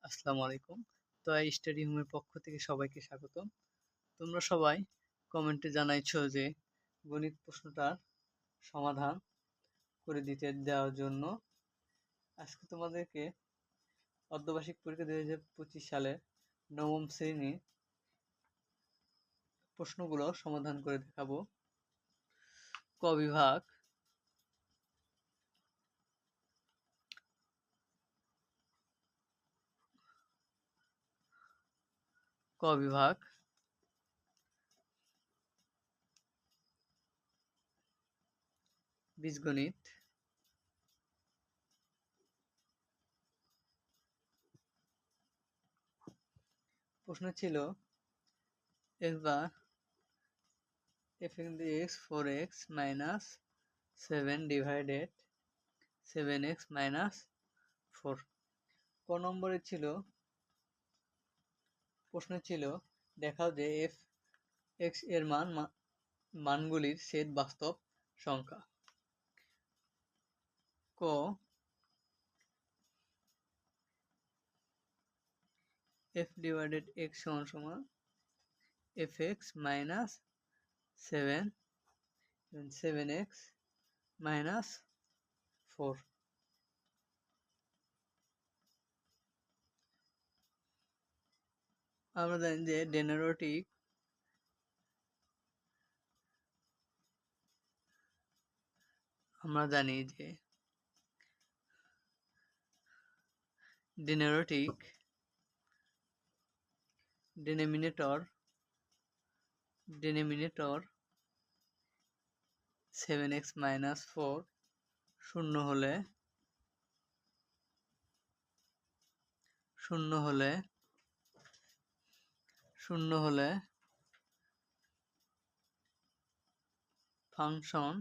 আসসালামু আলাইকুম। তো এই স্টাডি হোমের পক্ষ থেকে সবাইকে স্বাগতম। তোমরা সবাই কমেন্টে জানাইছো যে গণিত প্রশ্নটার সমাধান করে দিতে দেওয়ার জন্য। আজকে তোমাদেরকে অর্ধবার্ষিক পরীক্ষা 2025 সালের নবম শ্রেণীর প্রশ্নগুলো সমাধান করে দেখাবো। ক বিভাগ ক বিভাগ বীজগণিত। প্রশ্ন ছিল f into x 4x minus 7 divided 7x minus 4। ক নম্বরে প্রশ্ন ছিল দেখাও যে f x এর মানগুলির সেট বাস্তব সংখ্যা। ক f divided x সমান সমান fx minus 7 7x minus 4। আমরা জানি যে ডেরিভেটিভ ডিনোমিনেটর 7x minus 4 শূন্য হলে ফাংশন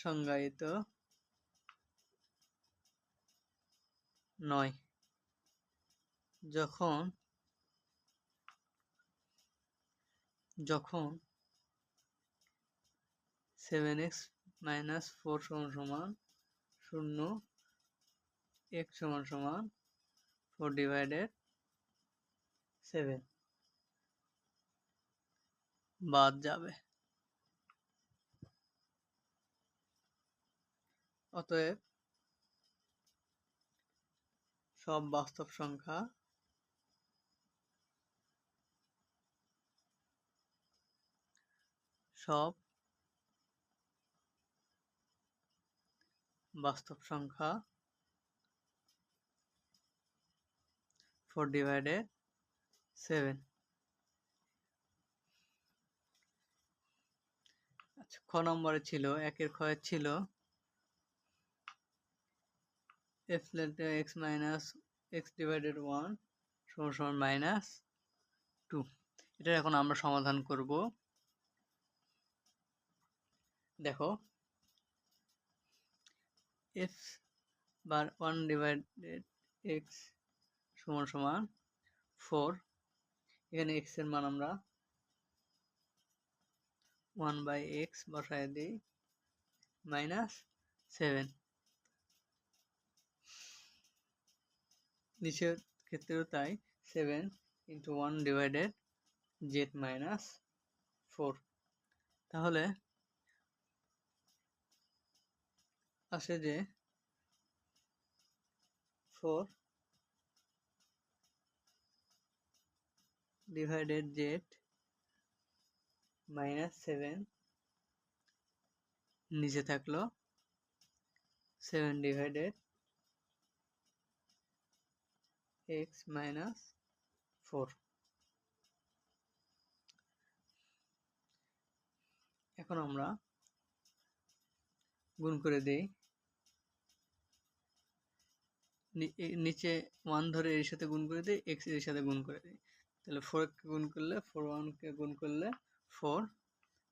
সংজ্ঞায়িত নয়। যখন 7x minus 4 সমান সমান 0, x সমান সমান 4 divided 7 বাদ যাবে। অতএব সব বাস্তব সংখ্যা সব বাস্তব সংখ্যা 4 divided 7। আচ্ছা, খ নম্বরে ছিল একের ক্ষয়ের ছিল f x minus x divided 1 সমান সমান minus 2। এটা এখন আমরা সমাধান করব। দেখো f বার 1 divided x সমান সমান 4। এখানে x এর মান আমরা 1/x বসায় দিই minus 7। নিচের ক্ষেত্রেও তাই 7 into 1 divided z minus 4। তাহলে আসে যে 4 divided z minus 7 নিচে থাকলো 7 divided x minus 4। এখন আমরা গুণ করে দেই। নিচে 1 ধরে এর সাথে গুণ করে দিই, x এর সাথে গুণ করে দিই। তাহলে 4 কে গুণ করলে 4 1 কে গুণ করলে 4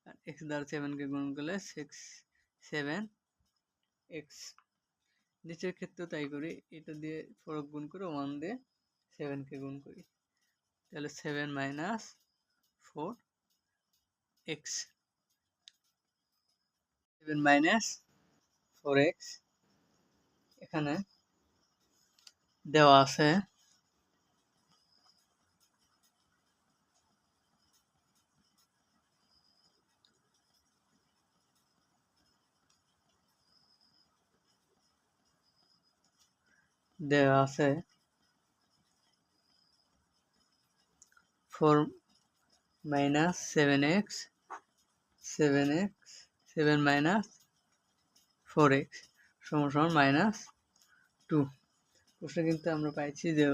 আর x দ্বারা 7 কে গুণ করলে 6 7 x। নিচের ক্ষেত্রে তাই করি, এটা দিয়ে 4 গুণ করে 1 দিয়ে 7 কে গুণ করি। তাহলে 7 minus 4 x 7 মাইনাস 4x এখানে দেওয়া আছে দেওয়া আছে 4 মাইনাস 7x 7 মাইনাস 4x সমান সমান মাইনাস 2। প্রশ্নে কিন্তু আমরা পাইছি যে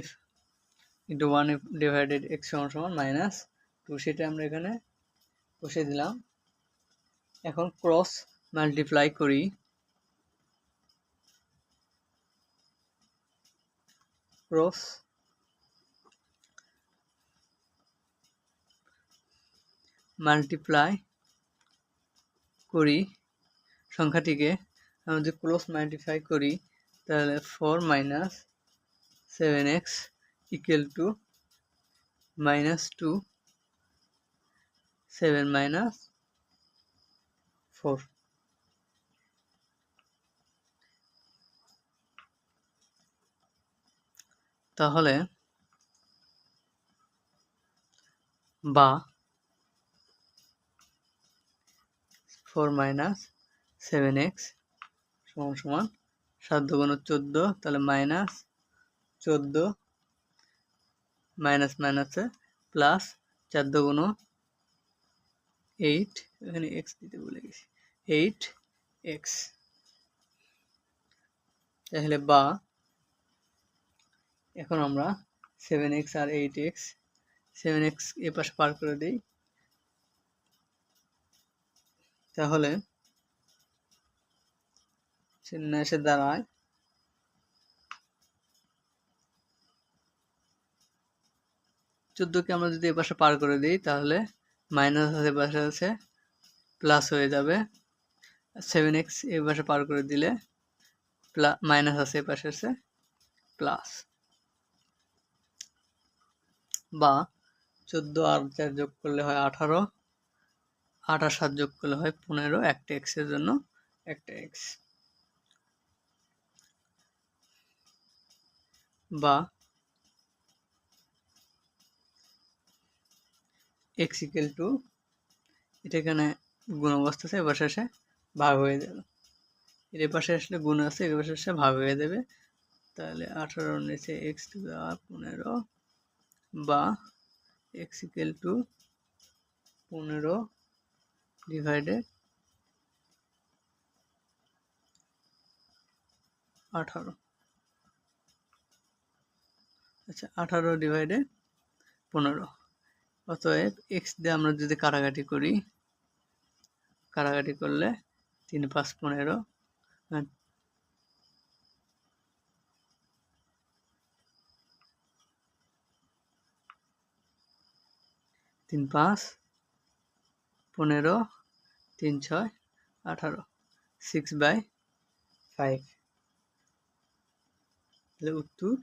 f ইন্টু 1 ডিভাইডেড x সমান সমান মাইনাস 2, সেটা আমরা এখানে বসিয়ে দিলাম। এখন ক্রস মাল্টিপ্লাই করি, ক্রস মাল্টিপ্লাই করি সংখ্যাটিকে, আমরা যদি ক্রস মাল্টিপ্লাই করি তাহলে 4 minus 7x equal to minus 2 7 minus 4। তাহলে বা 4 মাইনাস 7x সমান সমান 7 দুগুণ 14, তাহলে মাইনাস 14 মাইনাস মাইনাসে প্লাস 4 দুগুণ 8, এখানে x দিতে ভুলে গেছি, 8x। তাহলে বা এখন আমরা 7x আর 8x 7x এ পাশে পার করে দিই, তাহলে এসে দাঁড়ায় 14কে আমরা যদি এ পাশে পার করে দিই তাহলে মাইনাস আছে পাশে আছে প্লাস হয়ে যাবে, 7x এ পাশে পার করে দিলে মাইনাস আছে এ পাশে আছে প্লাস। বা 14 আর 4 যোগ করলে হয় 18, 8 আর 7 যোগ করলে হয় 15, একটা x এর জন্য একটা x। বা x ইকুয়াল টু, এটা এখানে গুণ অবস্থা আছে, এবার শেষে ভাগ হয়ে যাবে, এর পাশে আসলে গুণ আছে, এর পাশে আসলে ভাগ হয়ে যাবে, তাহলে 18 নিচে x টু দি পাওয়ার 15 বা x ইকুয়াল টু 15 ডিভাইডেড 18। আচ্ছা 18 ডিভাইডেড 15, অতএব x দিয়ে আমরা যদি কাটাকাটি করি, কাটাকাটি করলে 3 5 15, 3 5 15, 3 6 18, 6/5। তাহলে উত্তর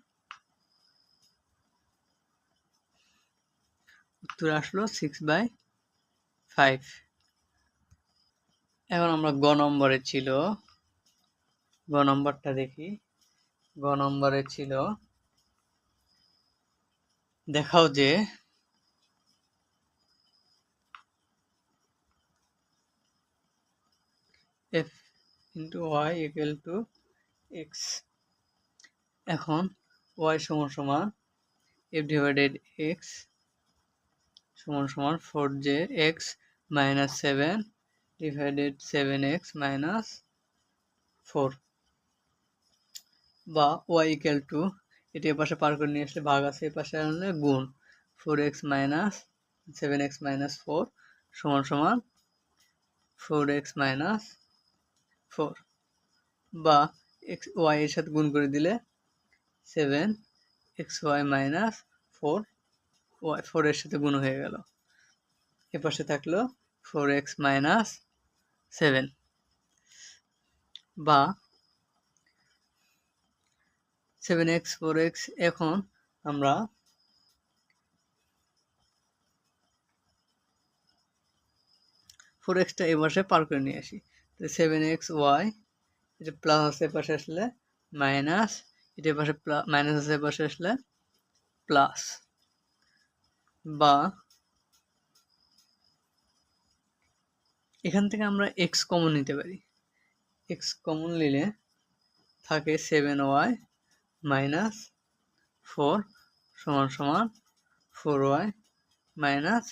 আসলো 6/5। এখন আমরা গ নম্বরে ছিল, গ নম্বরটা দেখি। গ নম্বরে ছিল দেখাও যে f into Y equal to X. এখন y সমান সমান f ডিভাইডেড x সমান সমান 4j x minus 7 divided 7x minus 4, বা y ইকুয়াল টু, এটি এপাশে পার করে নিয়ে আসলে ভাগ আছে, এপাশে আনলে গুণ 4x মাইনাস 7x মাইনাস 4 সমান সমান 4x মাইনাস 4, বা x y এর সাথে গুণ করে দিলে 7xy মাইনাস 4 y 4 এর সাথে গুণ হয়ে গেল, এপাশে থাকলো 4x মাইনাস 7, বা 7x 4x। এখন আমরা 4x এ পাশে পার করে নিয়ে আসি। তো 7xy এটা প্লাস আছে পাশে আসলে মাইনাস, এটা পাশে মাইনাস আছে পাশে আসলে প্লাস, বা এখান থেকে আমরা x কমন নিতে পারি। x কমন নিলে থাকে 7y মাইনাস 4 সমান সমান 4y মাইনাস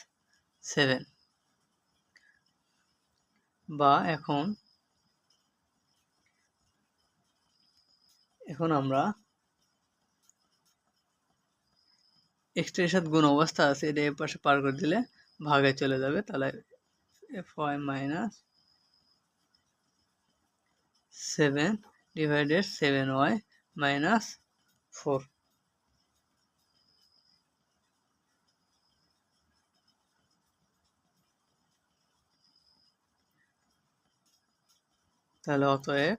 7, বা এখন আমরা এক্সটা এর সাথে গুণ অবস্থা আছে, এটা এর পাশে পার করে দিলে ভাগে চলে যাবে, তাহলে fy minus 7 divided 7y minus 4। তাহলে অতএব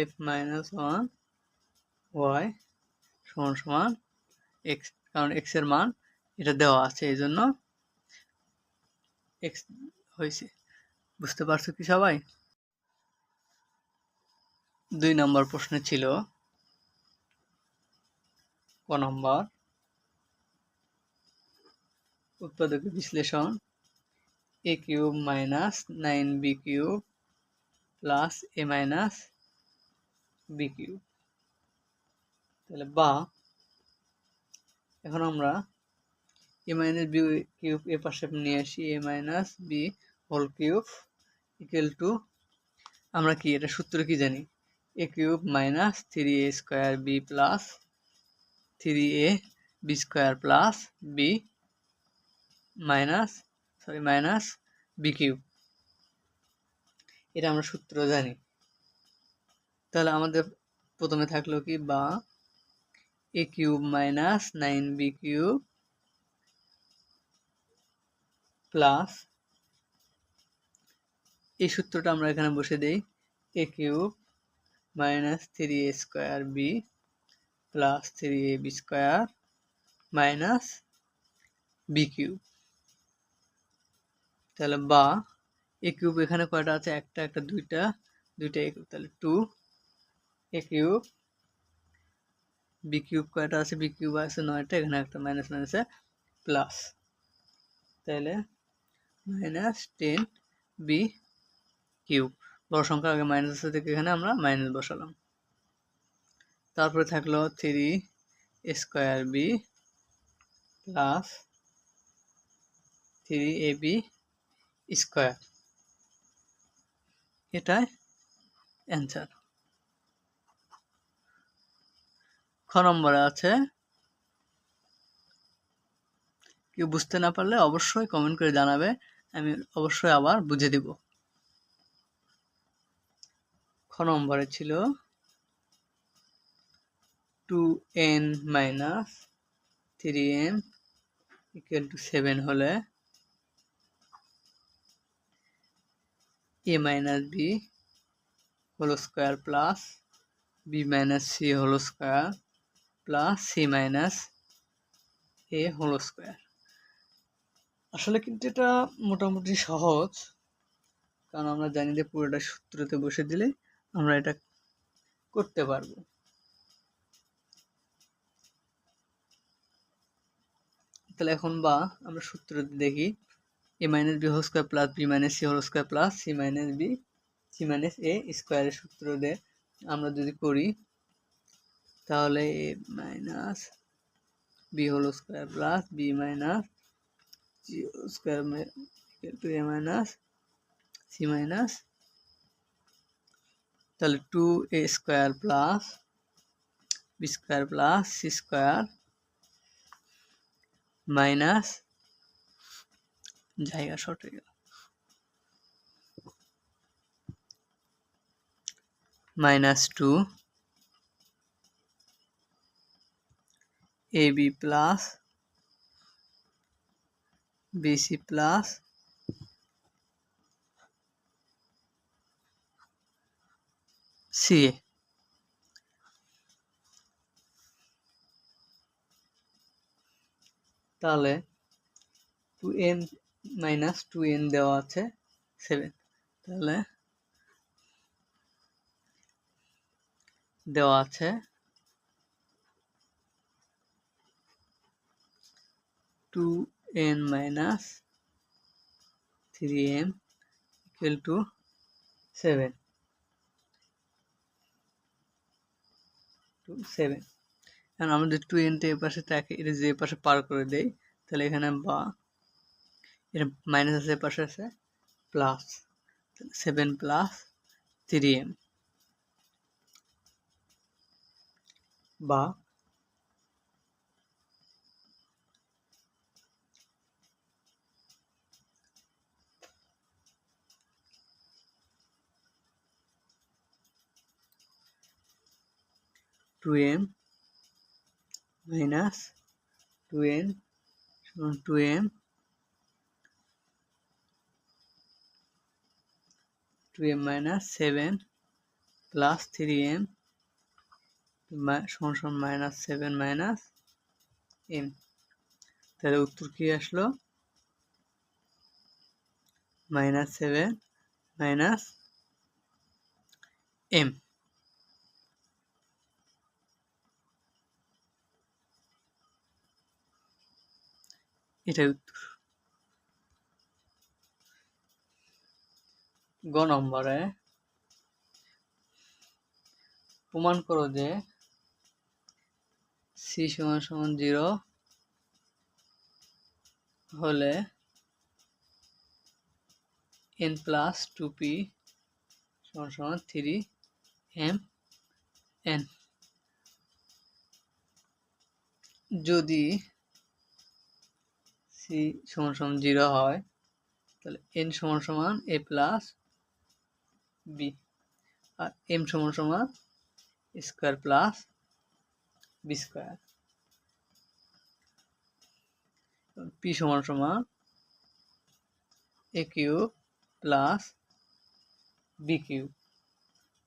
f মাইনাস 1y সমান সমান x, কারণ x এর মান এটা দেওয়া আছে এই জন্য x হয়েছে। বুঝতে পারছো কি সবাই? 2 নম্বর প্রশ্নে ছিল ক নম্বর উৎপাদক বিশ্লেষণ a cube minus 9b cube plus a minus b cube. তাহলে বা এখন আমরা a মাইনাস b কিউব এ পাশে নিয়ে আসি, a minus b whole cube equal to, আমরা কি এটা সূত্র কি জানি, a cube minus 3a square b plus 3a b square plus b minus b cube, এটা আমরা সূত্র জানি। তাহলে আমাদের প্রথমে থাকলো কি, বা a cube minus 9b cube plus, এই সূত্রটা আমরা এখানে বসে দেই, a cube minus 3a square b plus 3ab square minus b cube. তাহলে বা a কিউব এখানে কয়টা আছে, একটা একটা দুইটা দুইটা a কিউব, তাহলে 2a কিউব, b কিউব কয়টা আছে, b কিউব আছে 9টা, এখানে একটা মাইনাস মাইনাসে প্লাস, তাহলে মাইনাস 10b কিউব। বড় সংখ্যা আগে মাইনাস আছে থেকে এখানে আমরা মাইনাস বসালাম। তারপরে থাকলো 3 square b plus 3ab square, এটাই অ্যান্সার। খ নম্বরে আছে, কেউ বুঝতে না পারলে অবশ্যই কমেন্ট করে জানাবে, আমি অবশ্যই আবার বুঝিয়ে দিব। খ নম্বরে ছিল 2n minus 3m equal to 7 হলে a minus b whole square plus b minus c whole square plus c minus a whole square. আসলে কিন্তু এটা মোটামুটি সহজ, কারণ আমরা জানি যে পুরোটা সূত্রতে বসে দিলে আমরা এটা করতে পারবো। তাহলে এখন বা আমরা সূত্রতে দেখি, a minus B whole square plus B minus C whole square plus C minus B C minus A স্কোয়ারের সূত্র দিয়ে আমরা যদি করি, তাহলে A minus B whole square plus B minus C whole square equal to A minus C minus, তাহলে 2a square plus B square plus C square minus, জায়গা short হয়ে গেল, minus 2 ab plus bc plus ca। তাহলে 2m minus 2n দেওয়া আছে 7, তাহলে দেওয়া আছে 2n minus 3m equal to 7 to 7। এখন আমরা যদি 2n টা এই পাশে থাকে, এটা যে পাশে পার করে দেই, তাহলে এখানে বা এটা মাইনাস আছে, এ পাশে আছে প্লাস, 7 প্লাস 3m বা 2m minus 2n সমান 2m 2m minus 7 plus 3m সমান মাইনাস 7 মাইনাস m। তাহলে উত্তর কি আসলো? Minus 7 minus m। এটাই উত্তর। গ নম্বরে প্রমাণ করো যে c সমান 0 হলে n প্লাস 2p সমান 3m n। যদি c সমান 0 হয়, তাহলে n সমান a প্লাস b, আর m সমান square plus b square, p সমান a cube plus b cube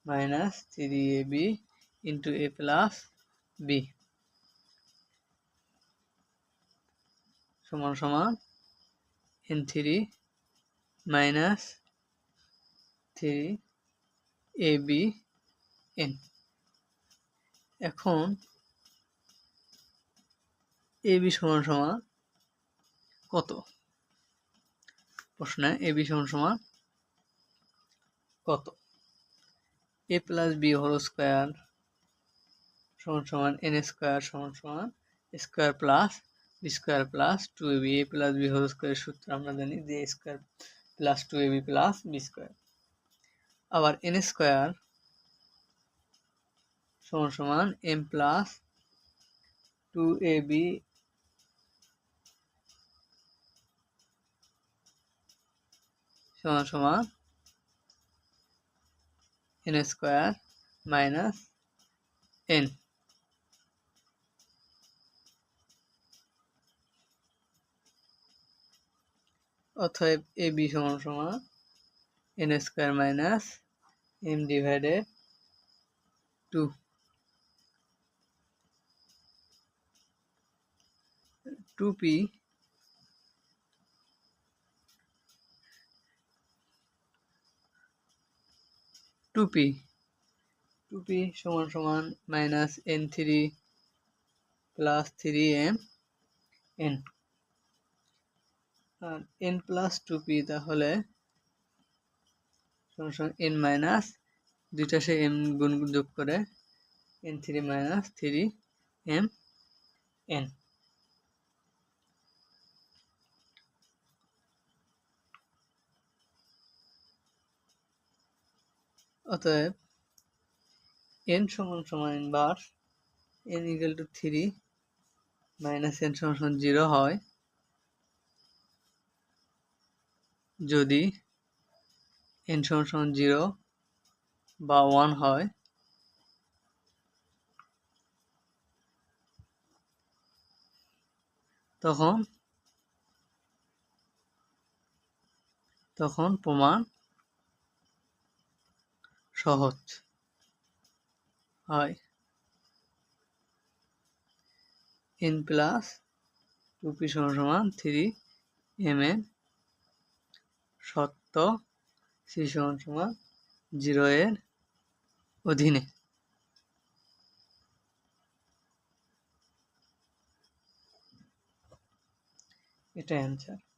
minus 3ab into a plus b সমান n3 মাইনাস 3ab n। এখন ab সমান কত? প্রশ্নে ab সমান কত? a plus b whole square সমান n স্কোয়ার সমান square plus b square plus 2ab। a plus b whole স্কোয়ারের সূত্র আমরা জানি যে a square plus 2ab plus b square. আবার n স্কোয়ার সমান m প্লাস 2ab সমান n স্কোয়ার মাইনাস n। অতএব ab সমান n square minus m divided 2। 2p সমান minus n3 plus 3m n, আর n প্লাস 2p তাহলে সমান n minus দুইটা সে m গুণ যোগ করে n3 মাইনাস 3m n। অতএব n সমান inverse n equal to 3 minus n সমান 0 হয় যদি n সমান 0 বা 1 হয়, তখন প্রমাণ সহজ হয়। n প্লাস 2p সমান 3mn সত্য সি সমান সমান 0 এর অধীনে। এটা অ্যান্সার।